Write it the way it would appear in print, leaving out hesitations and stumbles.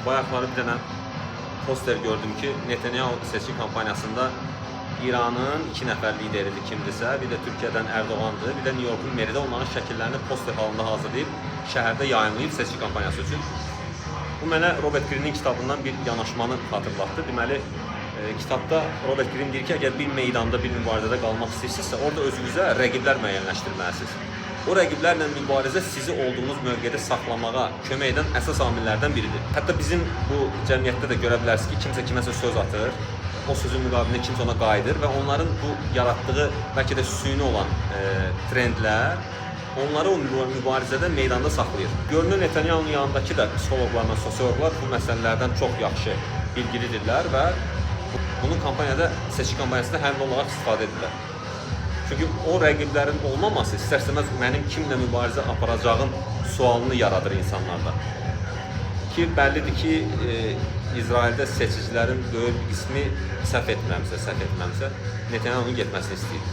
Bayaqları bir dənə poster gördüm ki, Netanyahu seçki kampanyasında İranın 2 nəfər lideridir kimdirsə, bir də Türkiyədən Erdoğandır, bir də New York'un meri də onların şəkillərini poster halında hazırlayıb şəhərdə yayımlayıb seçki kampanyası üçün. Bu mənə Robert Greene'in kitabından bir yanaşmanı xatırlatdı. Deməli, kitabda Robert Greene deyir ki, əgər bir meydanda, bir mübarizədə qalmaq istəyirsinizsə, orada özünüzə rəqiblər müəyyənləşdirməlisiniz. O rəqiblərlə mübarizə sizi olduğunuz mövqedə saxlamağa kömək edən əsas amillərdən biridir. Hətta bizim bu cəmiyyətdə də görə bilərsiniz ki, kimsə kiməsə söz atır, o sözün müqabilində kimsə ona qayıdır və onların bu yaratdığı bəlkə də süni olan trendlər onları o mübarizədə meydanda saxlayır. Görünür Netanyahunun yanındakı da psixologlarla sosiologlar bu məsələlərdən çox yaxşı bilgilidirlər və bunun kampaniyada, seçki kampanyasında həmli olaraq istifadə edirlər. Çünki o rəqiblərin olmaması istər-istəməz mənim kimlə mübarizə aparacağım sualını yaradır insanlarda. Ki bəllidir ki, İsraildə seçicilərin böyük bir qismi səhv etməmsə, Netanyahunun getməsini istəyir.